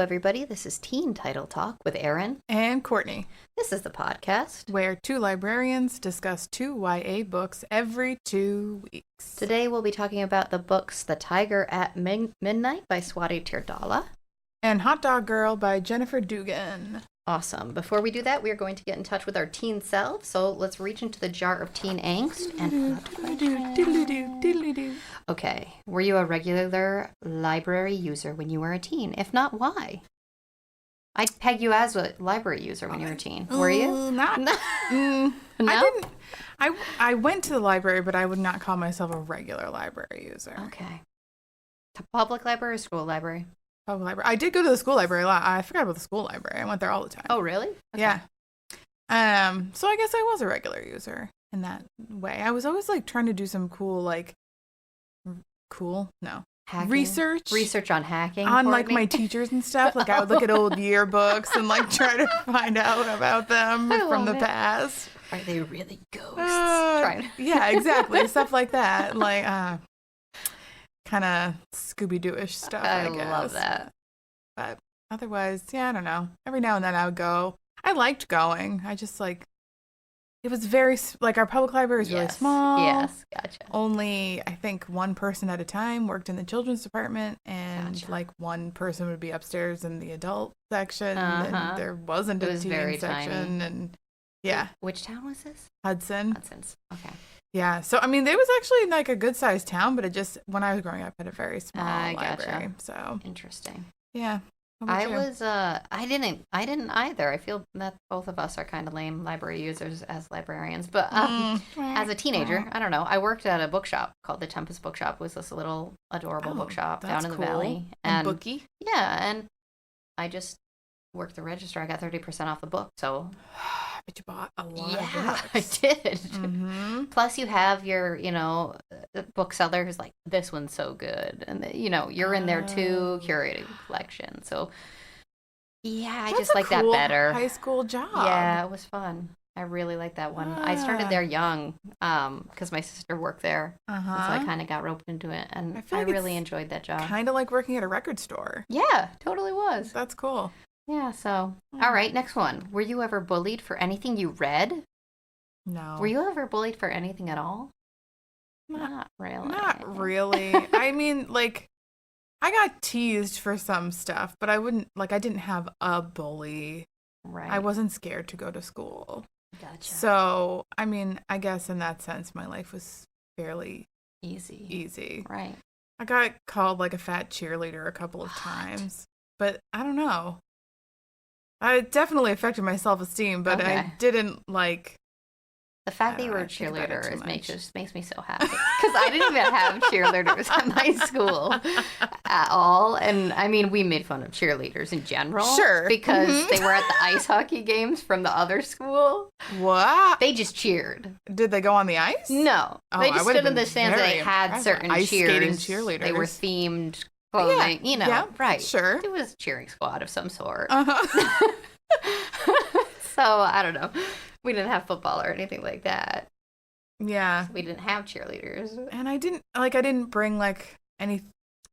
everybody. This is Teen Title Talk with Erin and Courtney. This is the podcast where two librarians discuss two YA books every 2 weeks. Today we'll be talking about the books The Tiger at Midnight by Swati Teerdhala and Hot Dog Girl by Jennifer Dugan. Awesome. Before we do that, we are going to get in touch with our teen selves. So let's reach into the jar of teen angst and okay. Were you a regular library user when you were a teen? If not, why? I'd peg you as a library user when you were a teen. Were you? Not. No? I didn't. I went to the library, but I would not call myself a regular library user. Okay. Public library or school library? Public library. I did go to the school library a lot. I forgot about the school library. I went there all the time. Oh, really? Okay. Yeah. So I guess I was a regular user in that way. I was always like trying to do some cool Hacking? Research on hacking on like my teachers and stuff. Like I would look at old yearbooks and like try to find out about them from the past. Are they really ghosts? Yeah, exactly. Stuff like that. Like kind of Scooby-Doo-ish stuff, I guess. I love that. But otherwise, yeah, I don't know. Every now and then I would go. I liked going. I just like, it was very, like our public library is really small. Yes, gotcha. Only, I think, one person at a time worked in the children's department, and like one person would be upstairs in the adult section, and there wasn't a teen section. Tiny. And yeah. Which town was this? Hudson's. Okay. Yeah, so I mean, it was actually like a good sized town, but it just, when I was growing up, had a very small library. So interesting. Yeah. I didn't either. I feel that both of us are kind of lame library users as librarians, but as a teenager, I don't know. I worked at a bookshop called the Tempest Bookshop. It was this little adorable bookshop down in the valley. And bookie? Yeah, and I just worked the register. I got 30% off the book, so... But you bought a lot of books. I did. Mm-hmm. Plus you have your, the bookseller who's like, this one's so good. And, you're in there too, curating the collection. So, yeah, I just like that better. High school job. Yeah, it was fun. I really like that one. I started there young because my sister worked there. So I kind of got roped into it. And I really enjoyed that job. Kind of like working at a record store. Yeah, totally was. That's cool. Yeah, so, all right, next one. Were you ever bullied for anything you read? No. Were you ever bullied for anything at all? Not really. Not really. I mean, like, I got teased for some stuff, but I didn't have a bully. Right. I wasn't scared to go to school. Gotcha. So, I mean, I guess in that sense, my life was fairly easy. Right. I got called like a fat cheerleader a couple of times, but I don't know. It definitely affected my self-esteem, but I didn't like... The fact that you were a cheerleader makes me so happy. Because I didn't even have cheerleaders at my school at all. And, I mean, we made fun of cheerleaders in general. Sure. Because they were at the ice hockey games from the other school. What? They just cheered. Did they go on the ice? No. They just stood in the stands. They had certain ice cheers. Skating cheerleaders. They were themed... clothing, yeah, right. Sure. It was a cheering squad of some sort. So, I don't know. We didn't have football or anything like that. Yeah. We didn't have cheerleaders. And I didn't bring, like, any...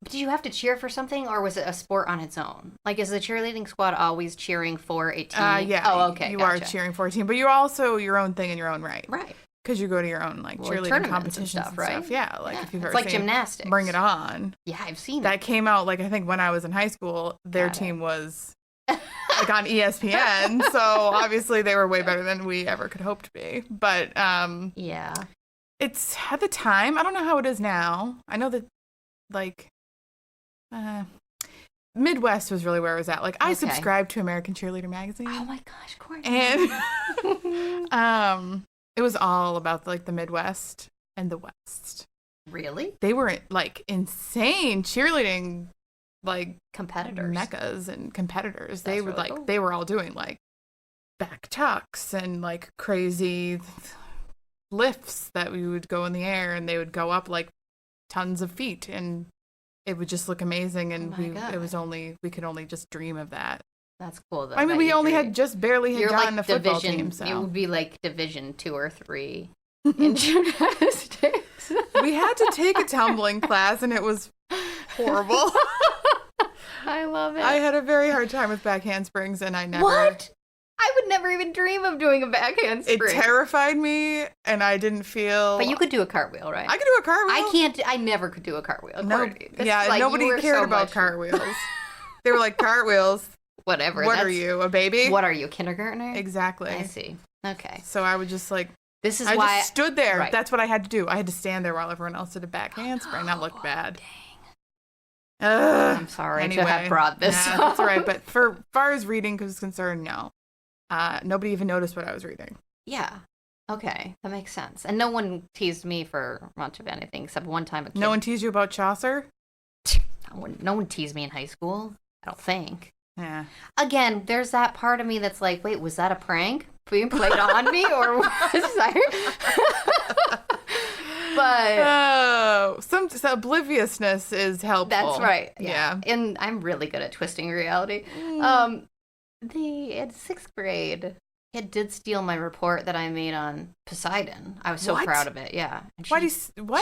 But did you have to cheer for something, or was it a sport on its own? Like, is the cheerleading squad always cheering for a team? Yeah. Oh, okay, You are cheering for a team, but you're also your own thing in your own right. Right. Because you go to your own, like, cheerleading competitions and stuff, right? Yeah, like, if you've ever seen gymnastics. Bring It On. Yeah, I've seen that. That came out, like, I think when I was in high school, their team was, like, on ESPN, so obviously they were way better than we ever could hope to be. But, yeah. It's, at the time, I don't know how it is now. I know that, like, Midwest was really where I was at. Like, I subscribed to American Cheerleader magazine. Oh my gosh, Courtney. And, it was all about, like, the Midwest and the West. Really? They were, like, insane cheerleading, like, competitors. Meccas and competitors. They would, really they were all doing, like, back tucks and, like, crazy lifts that we would go in the air, and they would go up, like, tons of feet, and it would just look amazing, and we could only just dream of that. That's cool, though. I mean, we only had just barely gotten like a football team, so. It would be like Division 2 or 3 in gymnastics. We had to take a tumbling class, and it was horrible. I love it. I had a very hard time with back handsprings, and I never... What? I would never even dream of doing a back handspring. It terrified me, and I didn't feel... But you could do a cartwheel, right? I could do a cartwheel. I never could do a cartwheel. No, nobody cared about cartwheels. They were like, cartwheels. Whatever. What are you, a baby? What are you, a kindergartner? Exactly. I see. Okay. So I would just like... This is I why... just stood there. Right. That's what I had to do. I had to stand there while everyone else did a back handspring. That looked bad. Dang. I'm sorry to have brought this up. That's all right. But for far as reading is concerned, no. Nobody even noticed what I was reading. Yeah. Okay. That makes sense. And no one teased me for much of anything except one time a kid. No one teased you about Chaucer? No one teased me in high school. I don't think. Yeah. Again, there's that part of me that's like, wait, was that a prank being played on me, or was I? But some obliviousness is helpful. That's right. Yeah. And I'm really good at twisting reality. In sixth grade, kid did steal my report that I made on Poseidon. I was so proud of it. Yeah. What?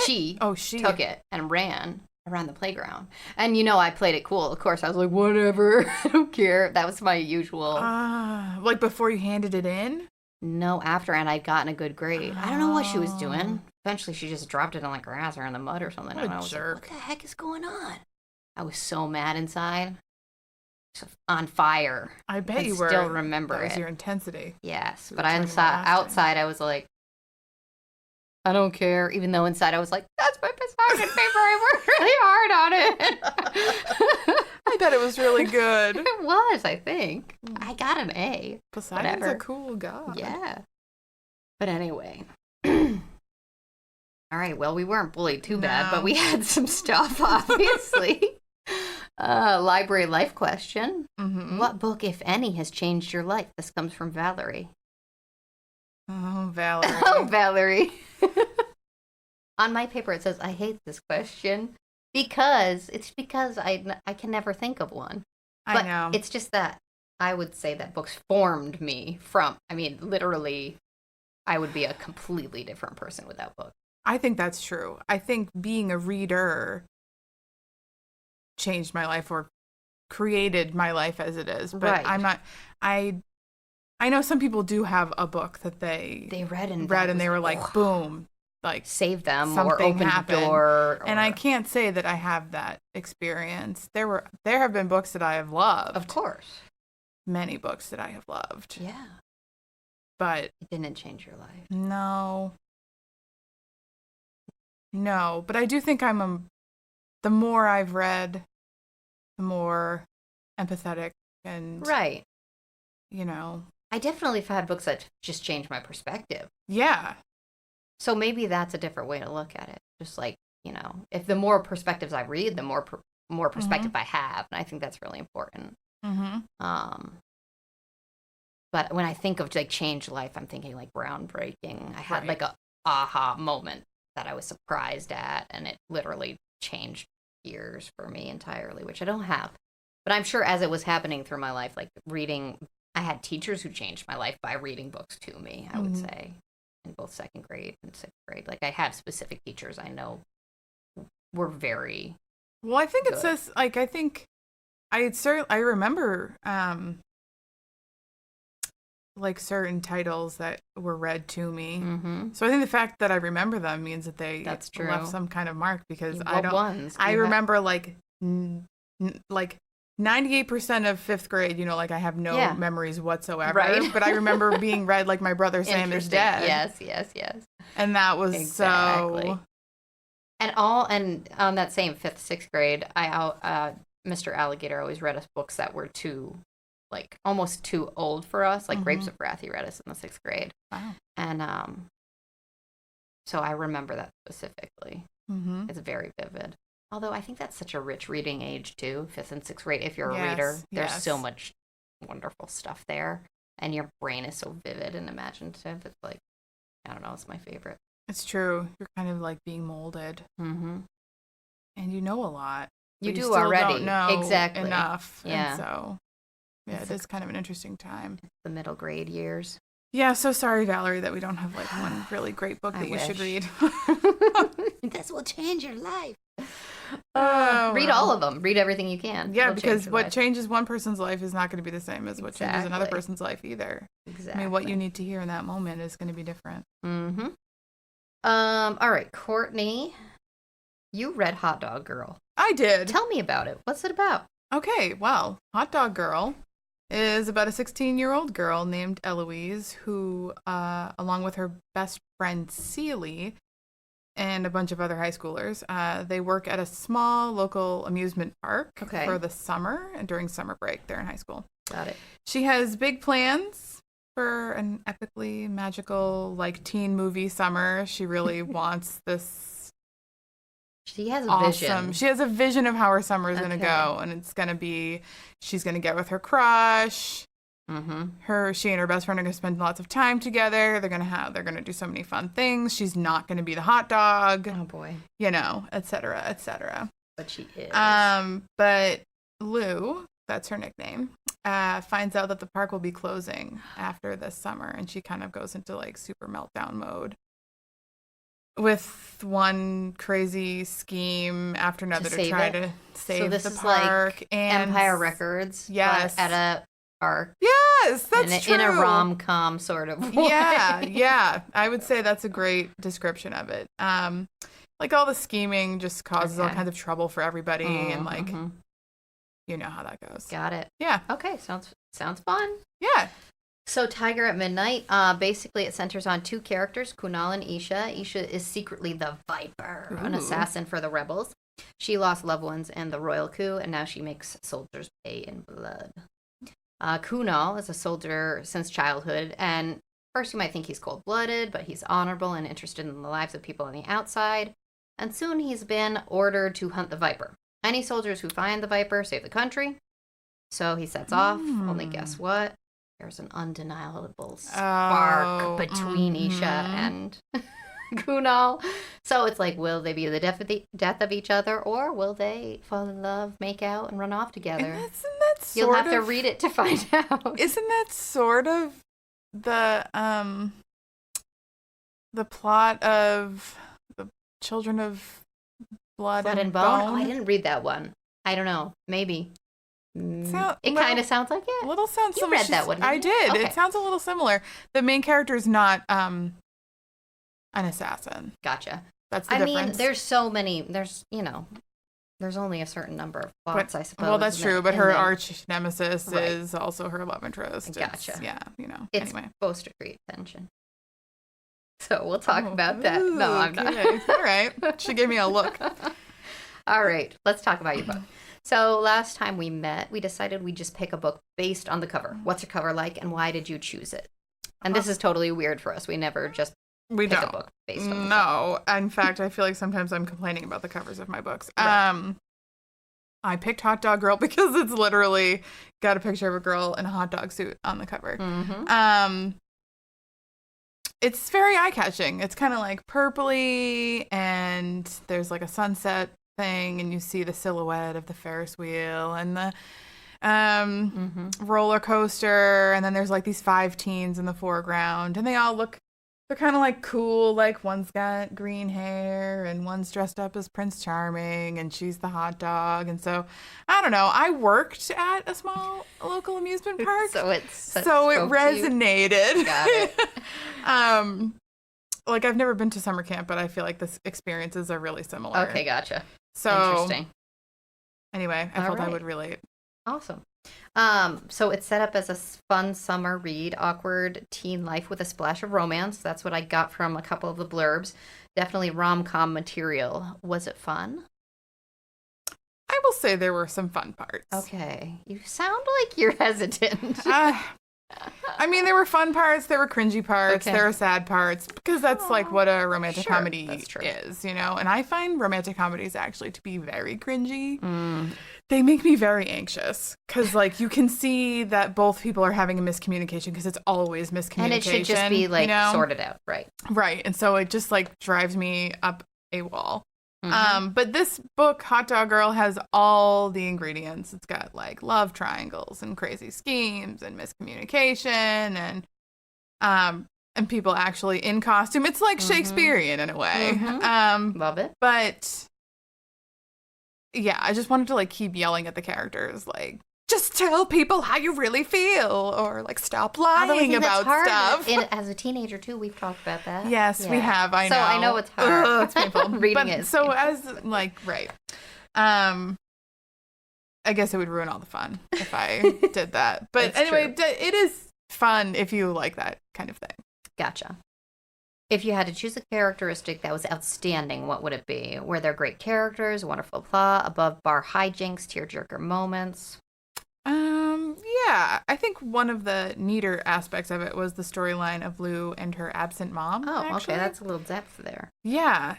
She she took it and ran around the playground. And I played it cool. Of course, I was like, whatever. I don't care. That was my usual. Like before you handed it in? No, after, and I'd gotten a good grade. I don't know what she was doing. Eventually, she just dropped it on the grass or in the mud or something. What I was jerk. like, what the heck is going on? I was so mad inside. On fire. I bet you were. I still remember it. That was it. your intensity. Yes, but outside I was like, I don't care. Even though inside I was like, that's my Poseidon paper. I worked really hard on it. I bet it was really good. It was, I think. I got an A. Poseidon's a cool guy. Yeah. But anyway. All right, well, we weren't bullied too bad, but we had some stuff, obviously. Library life question. Mm-hmm. What book, if any, has changed your life? This comes from Valerie. Oh, Valerie. Oh, Valerie. On my paper, it says, I hate this question because I can never think of one. But I know. It's just that I would say that books formed me literally, I would be a completely different person without books. I think that's true. I think being a reader changed my life or created my life as it is. But right. I'm not... I know some people do have a book that they read and they were like, boom, like save them or open the door. And I can't say that I have that experience. There have been books that I have loved. Of course. Many books that I have loved. Yeah. But it didn't change your life. No, but I do think the more I've read, the more empathetic and right. I definitely have had books that just changed my perspective. Yeah. So maybe that's a different way to look at it. Just like, if the more perspectives I read, the more perspective I have. And I think that's really important. Mm-hmm. But when I think of like changed life, I'm thinking like groundbreaking. I had like a aha moment that I was surprised at, and it literally changed years for me entirely, which I don't have. But I'm sure as it was happening through my life, like reading, I had teachers who changed my life by reading books to me, I would say, in both second grade and sixth grade. Like I had specific teachers I know were very well, I think good. It says, like, I think I remember, like certain titles that were read to me. Mm-hmm. So I think the fact that I remember them means that they left some kind of mark because I remember like 98% of fifth grade, like I have no memories whatsoever. Right. But I remember being read like my brother Sam is dead. Yes. And that was so. And on that same fifth, sixth grade, Mr. Alligator always read us books that were almost too old for us, like Grapes of Wrath. He read us in the sixth grade. Wow. And so I remember that specifically. Mm-hmm. It's very vivid. Although I think that's such a rich reading age too, fifth and sixth grade. If you're a reader, there's so much wonderful stuff there, and your brain is so vivid and imaginative. It's like, I don't know, it's my favorite. It's true. You're kind of like being molded, and you know a lot. You do already. Don't know exactly enough. Yeah. And so, it is kind of an interesting time. The middle grade years. Yeah. So sorry, Valerie, that we don't have like one really great book that you should read. This will change your life. Read all of them. Read everything you can. Yeah, because what changes one person's life is not going to be the same as what changes another person's life either. Exactly. I mean, what you need to hear in that moment is going to be different. Mm-hmm. All right, Courtney, you read Hot Dog Girl. I did. Tell me about it. What's it about? Okay, well, Hot Dog Girl is about a 16-year-old girl named Eloise who, along with her best friend Celie and a bunch of other high schoolers, they work at a small local amusement park for the summer and during summer break. They're in high school. Got it. She has big plans for an epically magical, like, teen movie summer. She really wants this. She has a vision. She has a vision of how her summer is going to go, and it's going to be, she's going to get with her crush. Mm-hmm. She and her best friend are going to spend lots of time together. They're going to do so many fun things. She's not going to be the hot dog. Oh boy. You know, et cetera, et cetera. But she is. But Lou, that's her nickname, finds out that the park will be closing after this summer, and she kind of goes into like super meltdown mode. With one crazy scheme after another to try to save the park. Like and Empire Records. Yes. At a park. Yes, that's true. In a rom-com sort of way. Yeah. I would say that's a great description of it. Like all the scheming just causes all kinds of trouble for everybody, and like, you know how that goes. Got it. Yeah. Okay, sounds fun. Yeah. So Tiger at Midnight, basically it centers on two characters, Kunal and Isha. Isha is secretly the Viper, an assassin for the rebels. She lost loved ones in the royal coup, and now she makes soldiers pay in blood. Kunal is a soldier since childhood, and first you might think he's cold-blooded, but he's honorable and interested in the lives of people on the outside. And soon he's been ordered to hunt the Viper. Any soldiers who find the Viper save the country. So he sets off, only guess what? There's an undeniable spark between Isha and Kunal. So it's like, will they be the death of each other, or will they fall in love, make out, and run off together? You'll have to read it to find out. Isn't that sort of the plot of the Children of Blood and Bone? Oh, I didn't read that one. I don't know. Maybe. It kind of sounds like it. A little sounds similar. You read that one, didn't you? I did. Okay. It sounds a little similar. The main character is not an assassin. Gotcha. That's the difference. I mean, there's so many. There's only a certain number of plots, I suppose. Well, that's true. But her arch nemesis is also her love interest. Gotcha. It's anyway. Supposed to create tension. So we'll talk about that. No, I'm not. All right. She gave me a look. All right. Let's talk about your book. So last time we met, we decided we'd just pick a book based on the cover. What's your cover like, and why did you choose it? And this is totally weird for us. We never just pick a book based on the cover. In fact, I feel like sometimes I'm complaining about the covers of my books. Right. I picked Hot Dog Girl because it's literally got a picture of a girl in a hot dog suit on the cover. Mm-hmm. It's very eye-catching. It's kind of like purpley, and there's like a sunset thing, and you see the silhouette of the Ferris wheel and the roller coaster, and then there's like these 5 teens in the foreground, and they're kind of like cool, like one's got green hair and one's dressed up as Prince Charming, and she's the hot dog. And so I don't know, I worked at a small local amusement park, so it resonated. Got it. Like, I've never been to summer camp, but I feel like the experiences are really similar. Okay, gotcha. So, interesting. Anyway, I felt I would relate. Awesome. So it's set up as a fun summer read, awkward teen life with a splash of romance. That's what I got from a couple of the blurbs. Definitely rom-com material. Was it fun? I will say there were some fun parts. Okay. You sound like you're hesitant. I mean, there were fun parts, there were cringy parts, there were sad parts, because that's like what a romantic comedy is, And I find romantic comedies actually to be very cringy. They make me very anxious, because like you can see that both people are having a miscommunication, because it's always miscommunication. And it should just be like sorted out, right? Right, and so it just like drives me up a wall. But this book, Hot Dog Girl, has all the ingredients. It's got like love triangles and crazy schemes and miscommunication and people actually in costume. It's like Shakespearean in a way. Love it. But yeah, I just wanted to like keep yelling at the characters, like, just tell people how you really feel, or like stop lying about stuff. As a teenager too, we've talked about that. Yes, we have. I know. So I know it's hard. It's painful. Reading it. So as like right, I guess it would ruin all the fun if I did that. But anyway, it is fun if you like that kind of thing. Gotcha. If you had to choose a characteristic that was outstanding, what would it be? Were there great characters, wonderful plot, above bar hijinks, tearjerker moments? Yeah, I think one of the neater aspects of it was the storyline of Lou and her absent mom. Oh, actually. Okay, that's a little depth there. Yeah,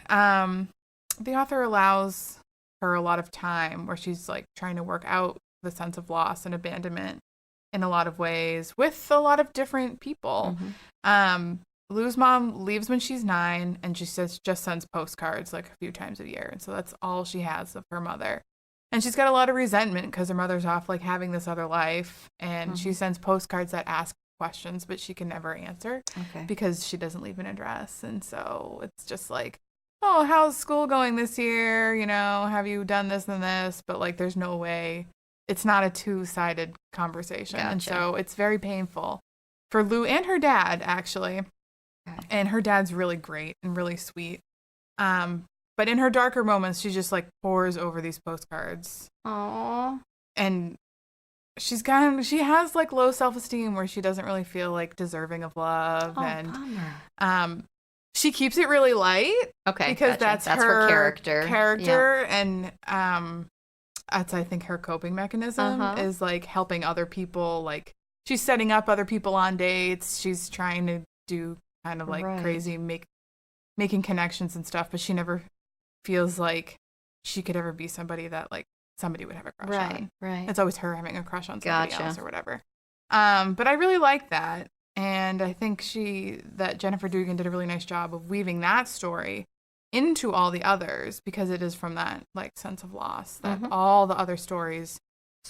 the author allows her a lot of time where she's like trying to work out the sense of loss and abandonment in a lot of ways with a lot of different people. Mm-hmm. Lou's mom leaves when she's 9, and she just sends postcards like a few times a year, and so that's all she has of her mother. And she's got a lot of resentment because her mother's off like having this other life, and she sends postcards that ask questions, but she can never answer because she doesn't leave an address. And so it's just like, oh, how's school going this year? You know, have you done this and this? But like, there's no way. It's not a two-sided conversation. Gotcha. And so it's very painful for Lou and her dad, actually. Okay. And her dad's really great and really sweet. But in her darker moments, she just like pours over these postcards. Aww. And she has like low self-esteem where she doesn't really feel like deserving of love. Bummer. She keeps it really light. Okay. Because that's her character. Yeah. And that's, I think, her coping mechanism is like helping other people. Like she's setting up other people on dates. She's trying to do kind of like crazy making connections and stuff, but she never feels like she could ever be somebody that like somebody would have a crush on. Right. It's always her having a crush on somebody else or whatever. But I really like that. And I think that Jennifer Dugan did a really nice job of weaving that story into all the others, because it is from that like sense of loss that all the other stories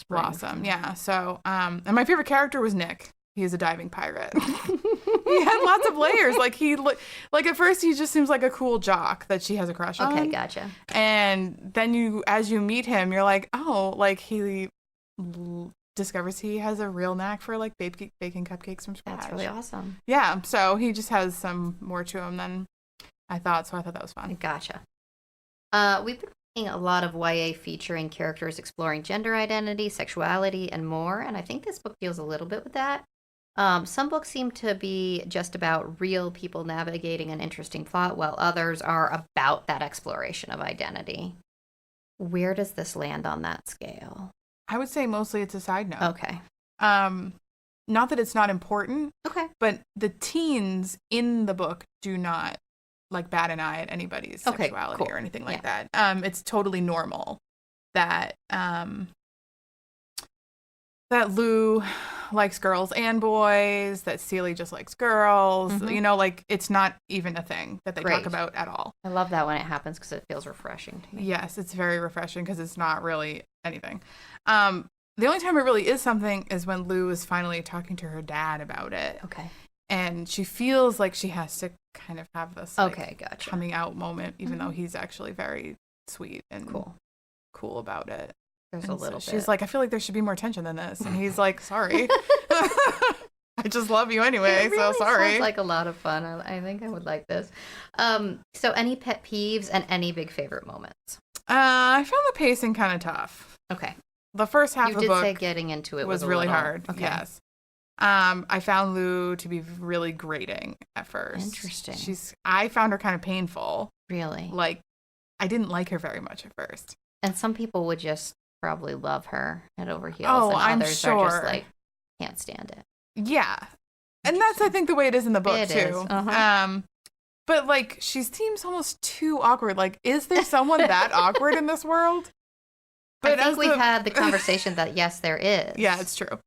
blossom. Yeah. So, and my favorite character was Nick. He is a diving pirate. He had lots of layers. Like at first he just seems like a cool jock that she has a crush on. Okay, gotcha. And then as you meet him, you're like, oh, like he discovers he has a real knack for like baking cupcakes from scratch. That's really awesome. Yeah, so he just has some more to him than I thought, so I thought that was fun. Gotcha. We've been reading a lot of YA featuring characters exploring gender identity, sexuality, and more, and I think this book deals a little bit with that. Some books seem to be just about real people navigating an interesting plot, while others are about that exploration of identity. Where does this land on that scale? I would say mostly it's a side note. Okay. Not that it's not important. Okay. But the teens in the book do not like bat an eye at anybody's sexuality or anything like that. It's totally normal that Lou likes girls and boys, that Celie just likes girls. You know, like it's not even a thing that they talk about at all. I love that when it happens because it feels refreshing to me. Yes, it's very refreshing because it's not really anything. The only time it really is something is when Lou is finally talking to her dad about it. Okay. And she feels like she has to kind of have this gotcha. coming out moment, even though he's actually very sweet and cool about it. There's a little bit. She's like, I feel like there should be more tension than this. And he's like, sorry. I just love you anyway, it really so sorry. Sounds like a lot of fun. I think I would like this. So any pet peeves and any big favorite moments? I found the pacing kind of tough. Okay. The first half of the book you did say getting into it was really hard. Okay. Yes. I found Lou to be really grating at first. Interesting. I found her kind of painful. Really? Like, I didn't like her very much at first. And some people would just probably love her head over heels. Oh, and I'm others sure. are just like, can't stand it. Yeah. And that's, I think, the way it is in the book, it too. Is. But, like, she seems almost too awkward. Like, is there someone that awkward in this world? But I think we've had the conversation that, yes, there is. Yeah, it's true.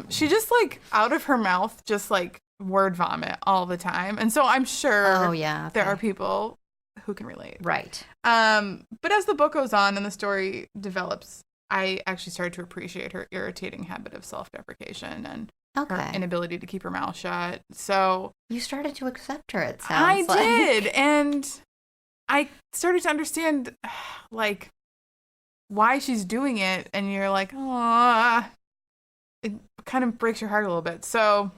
She just, like, out of her mouth, just, like, word vomit all the time. And so I'm sure there are people who can relate. Right. But as the book goes on and the story develops, I actually started to appreciate her irritating habit of self-deprecation and her inability to keep her mouth shut. So you started to accept her, it sounds like. I did. And I started to understand, like, why she's doing it, and you're like, oh, it kind of breaks your heart a little bit. So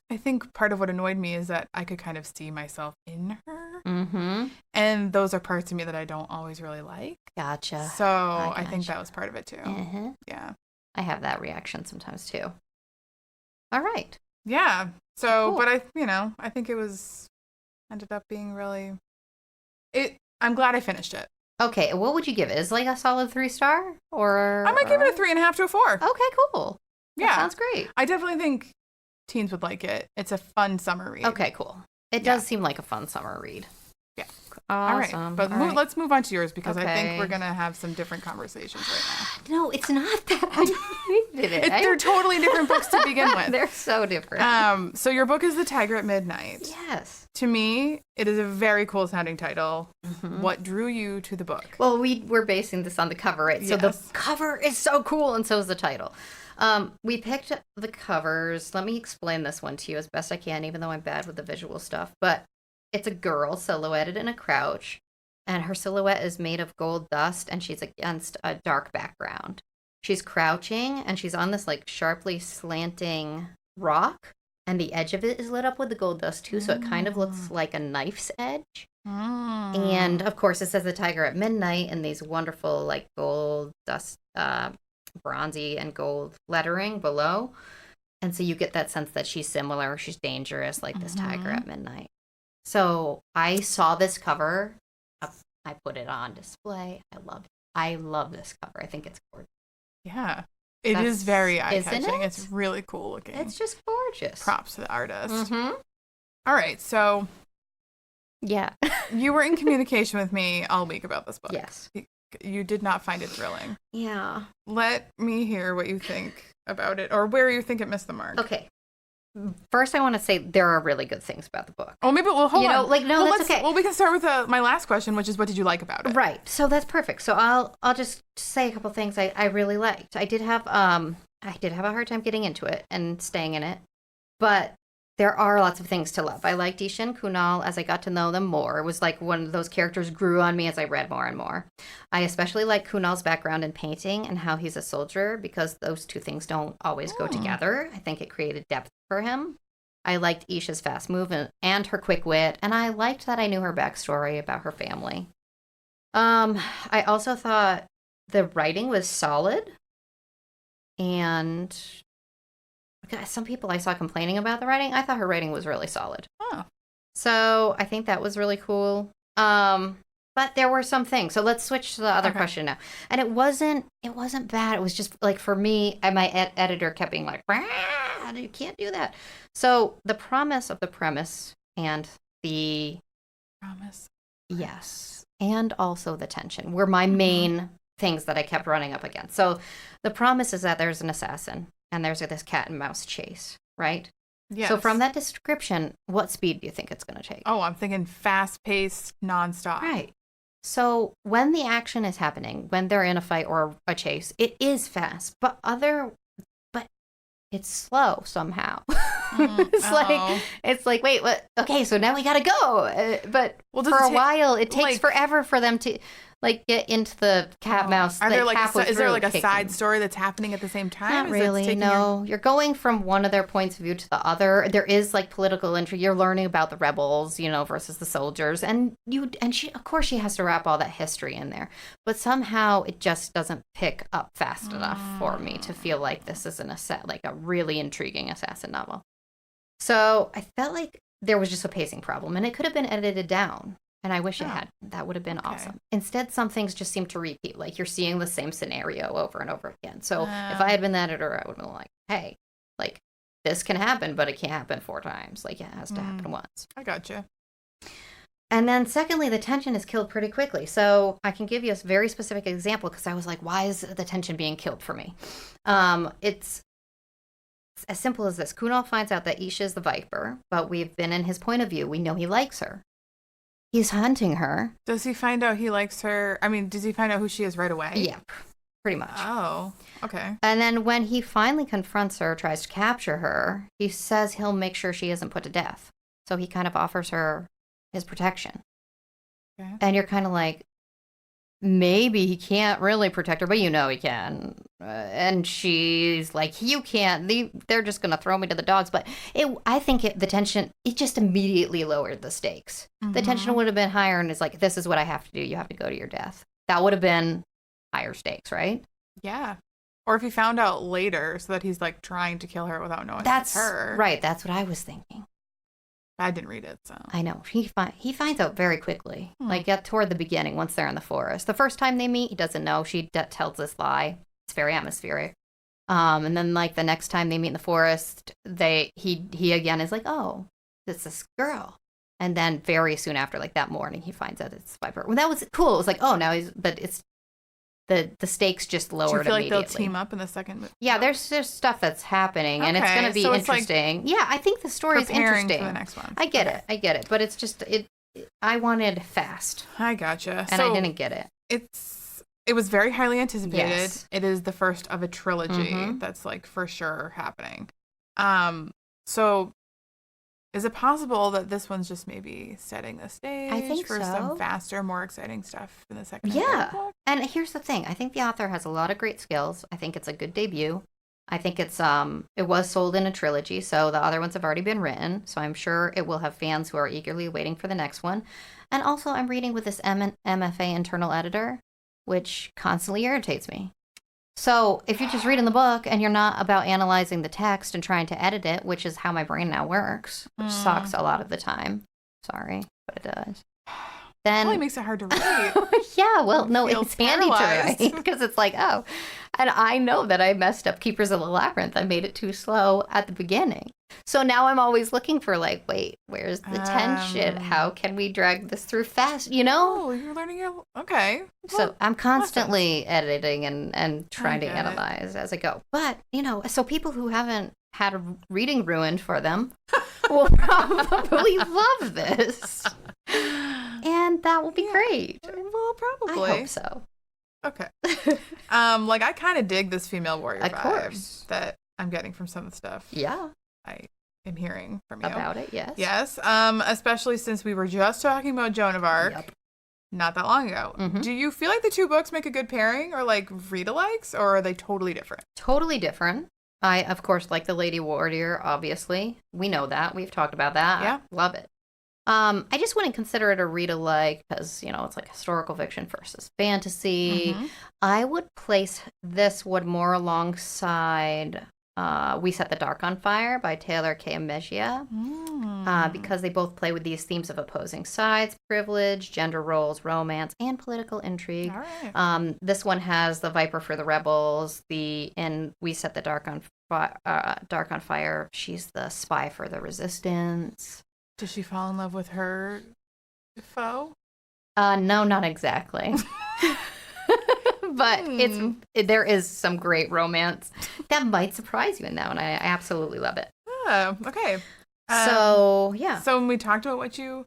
I think part of what annoyed me is that I could kind of see myself in her. Mm-hmm. And those are parts of me that I don't always really like. Gotcha. So I think that was part of it too. Mm-hmm. Yeah. I have that reaction sometimes too. All right. Yeah. So, Cool. but I think it ended up being really, I'm glad I finished it. Okay, what would you give it? Is it like a solid 3-star? Or I might give it a 3.5 to a 4. Okay, cool. That sounds great. I definitely think teens would like it. It's a fun summer read. Okay, cool. It does seem like a fun summer read. Yeah. Awesome. All right. But let's move on to yours because I think Okay. we're going to have some different conversations right now. No, it's not that. I hated it. They're totally different books to begin with. They're so different. So your book is The Tiger at Midnight. Yes. To me, it is a very cool sounding title. Mm-hmm. What drew you to the book? Well, we're basing this on the cover, right? So the cover is so cool, and so is the title. We picked the covers. Let me explain this one to you as best I can, even though I'm bad with the visual stuff. But it's a girl silhouetted in a crouch, and her silhouette is made of gold dust, and she's against a dark background. She's crouching, and she's on this like sharply slanting rock, and the edge of it is lit up with the gold dust too, so it kind of looks like a knife's edge. And of course, it says The Tiger at Midnight in these wonderful like gold dust, bronzy and gold lettering below. And so you get that sense that she's similar, she's dangerous, like this tiger at midnight. So I saw this cover. I put it on display. I love this cover. I think it's gorgeous. Yeah. It is very eye-catching. It's really cool looking. It's just gorgeous. Props to the artist. Mm-hmm. All right. So yeah. You were in communication with me all week about this book. Yes. You did not find it thrilling. Yeah. Let me hear what you think about it or where you think it missed the mark. Okay. First, I want to say there are really good things about the book. Oh, maybe hold on. That's okay. Well, we can start with my last question, which is what did you like about it? Right. So that's perfect. So I'll just say a couple things I really liked. I did have a hard time getting into it and staying in it, but there are lots of things to love. I liked Isha and Kunal as I got to know them more. It was like one of those characters grew on me as I read more and more. I especially like Kunal's background in painting and how he's a soldier because those two things don't always go together. I think it created depth for him. I liked Isha's fast movement and her quick wit, and I liked that I knew her backstory about her family. I also thought the writing was solid, and some people I saw complaining about the writing. I thought her writing was really solid. Oh. So I think that was really cool. But there were some things. So let's switch to the other question now. And it wasn't bad. It was just like for me, my editor kept being like, you can't do that. So the promise of the premise and the promise. Yes. And also the tension were my main things that I kept running up against. So the promise is that there's an assassin. And there's this cat and mouse chase, right? Yes. So from that description, what speed do you think it's going to take? Oh, I'm thinking fast-paced, nonstop. Right. So when the action is happening, when they're in a fight or a chase, it is fast, but it's slow somehow. It's like, wait, what? Okay, so now we got to go. But for a while, it takes forever for them to get into the cat mouse. Is there a side story that's happening at the same time? Not really. No, you're going from one of their points of view to the other. There is political intrigue. You're learning about the rebels, versus the soldiers, and she, of course, she has to wrap all that history in there. But somehow it just doesn't pick up fast enough for me to feel like this is a really intriguing assassin novel. So I felt like there was just a pacing problem, and it could have been edited down. And I wish it had. That would have been awesome. Instead, some things just seem to repeat. Like you're seeing the same scenario over and over again. So if I had been the editor, I would have been like, hey, this can happen, but it can't happen 4 times. It has to happen once. I gotcha. And then secondly, the tension is killed pretty quickly. So I can give you a very specific example because I was like, why is the tension being killed for me? It's as simple as this. Kunal finds out that Isha is the Viper, but we've been in his point of view. We know he likes her. He's hunting her. Does he find out he likes her? I mean, does he find out who she is right away? Yeah, pretty much. Oh, okay. And then when he finally confronts her, tries to capture her, he says he'll make sure she isn't put to death. So he kind of offers her his protection. Okay. And you're kind of like, maybe he can't really protect her, but you know he can. And she's like, you can't. They're just going to throw me to the dogs. But I think the tension, it just immediately lowered the stakes. Mm-hmm. The tension would have been higher, and it's like, this is what I have to do. You have to go to your death. That would have been higher stakes, right? Yeah. Or if he found out later so that he's like trying to kill her without knowing it's her. Right. That's what I was thinking. I didn't read it, so. I know. He finds out very quickly. Like toward the beginning, once they're in the forest. The first time they meet, he doesn't know. She tells this lie. It's very atmospheric. And then like the next time they meet in the forest, he again is like, oh, it's this girl. And then very soon after, like that morning, he finds out it's Viper. Well, that was cool. It was like, oh, now but it's the stakes just lowered. Do you feel like immediately. they'll team up in the second movie? Yeah, there's stuff that's happening, and it's going to be interesting. Like, yeah, I think the story's interesting. For the next one. I get it, but it's just I wanted fast. I gotcha. And I didn't get it. It was very highly anticipated. Yes. It is the first of a trilogy that's like for sure happening. So is it possible that this one's just maybe setting the stage for some faster, more exciting stuff in the second and third book? And here's the thing. I think the author has a lot of great skills. I think it's a good debut. I think it was sold in a trilogy, so the other ones have already been written. So I'm sure it will have fans who are eagerly waiting for the next one. And also I'm reading with this MFA internal editor, which constantly irritates me. So if you're just reading the book and you're not about analyzing the text and trying to edit it, which is how my brain now works, which sucks a lot of the time. Sorry, but it does. Then it really makes it hard to read. Yeah, well, no, it's handy to write because it's like, oh. And I know that I messed up Keepers of the Labyrinth. I made it too slow at the beginning. So now I'm always looking for like, wait, where's the tension? How can we drag this through fast? You know? Oh, you're learning okay. So I'm constantly editing and trying to analyze as I go. But, so people who haven't had a reading ruined for them will probably love this. And that will be great. Well, probably. I hope so. Okay. Like I kind of dig this female warrior vibe that I'm getting from some of the stuff. Yeah. I am hearing from you. About it, yes. Yes. Especially since we were just talking about Joan of Arc not that long ago. Mm-hmm. Do you feel like the two books make a good pairing or like read-alikes, or are they totally different? Totally different. I, of course, like the Lady Warrior, obviously. We know that. We've talked about that. Yeah. Love it. I just wouldn't consider it a read-alike because, it's like historical fiction versus fantasy. Mm-hmm. I would place this one more alongside We Set the Dark on Fire by Taylor K. Mejia because they both play with these themes of opposing sides, privilege, gender roles, romance, and political intrigue. All right. This one has the Viper for the rebels. In We Set the Dark on Fire, she's the spy for the resistance. Does she fall in love with her foe? No, not exactly. But there is some great romance that might surprise you in that one. I absolutely love it. Oh, okay. So, yeah. So when we talked about what you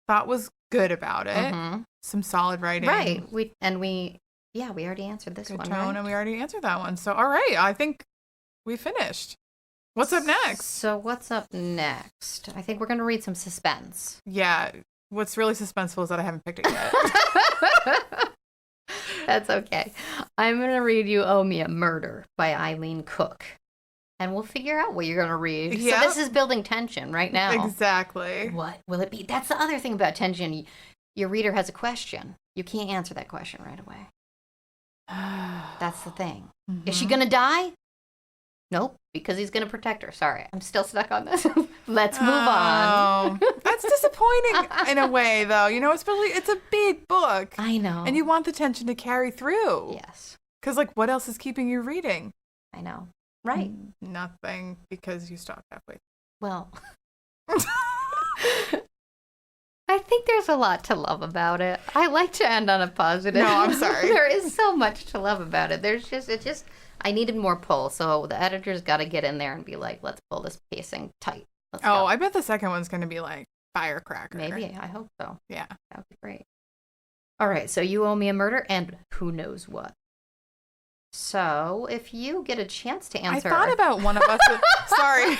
thought was good about it, some solid writing. Right. We already answered this good one, tone, right? And we already answered that one. So, all right. I think we finished. What's up next? So what's up next? I think we're going to read some suspense. Yeah. What's really suspenseful is that I haven't picked it yet. That's okay. I'm going to read You Owe Me a Murder by Eileen Cook. And we'll figure out what you're going to read. Yep. So this is building tension right now. Exactly. What will it be? That's the other thing about tension. Your reader has a question. You can't answer that question right away. That's the thing. Mm-hmm. Is she going to die? Nope, because he's going to protect her. Sorry, I'm still stuck on this. Let's move on. That's disappointing in a way, though. Especially it's a big book. I know. And you want the tension to carry through. Yes. Because, what else is keeping you reading? I know. Right. Nothing, because you stopped halfway. Well, I think there's a lot to love about it. I like to end on a positive. No, I'm sorry. There is so much to love about it. I needed more pull, so the editor's got to get in there and be like, let's pull this pacing tight. Let's go. I bet the second one's going to be like firecracker. Maybe. I hope so. Yeah. That would be great. All right, so You Owe Me a Murder and Who Knows What. So if you get a chance to answer... I thought about one of us... Sorry.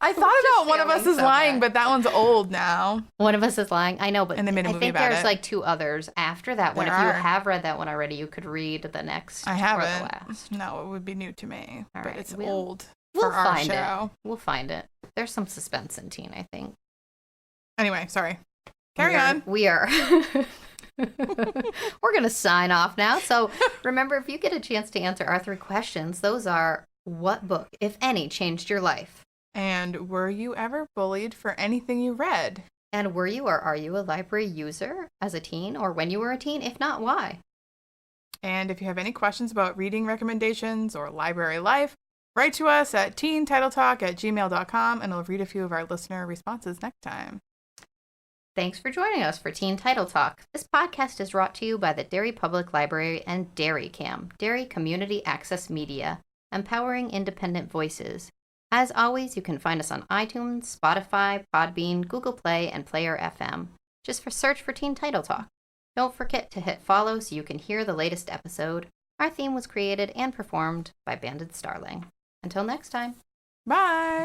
I thought about One of Us is Lying, but that one's old now. One of Us is Lying. I know, but and they made a movie about there's like 2 others after that one. If you have read that one already, you could read the next. I haven't. Or the last. No, it would be new to me. All but right. it's old We'll for our find show. It. We'll find it. There's some suspense in teen, I think. Anyway, sorry. Carry on. We are. We're going to sign off now. So remember, if you get a chance to answer our 3 questions, those are: what book, if any, changed your life? And were you ever bullied for anything you read? And were you or are you a library user as a teen or when you were a teen? If not, why? And if you have any questions about reading recommendations or library life, write to us at teentitletalk@gmail.com and we'll read a few of our listener responses next time. Thanks for joining us for Teen Title Talk. This podcast is brought to you by the Derry Public Library and Derry-CAM, Derry Community Access Media, empowering independent voices. As always, you can find us on iTunes, Spotify, Podbean, Google Play, and Player FM. Just search for Teen Title Talk. Don't forget to hit follow so you can hear the latest episode. Our theme was created and performed by Banded Starling. Until next time. Bye.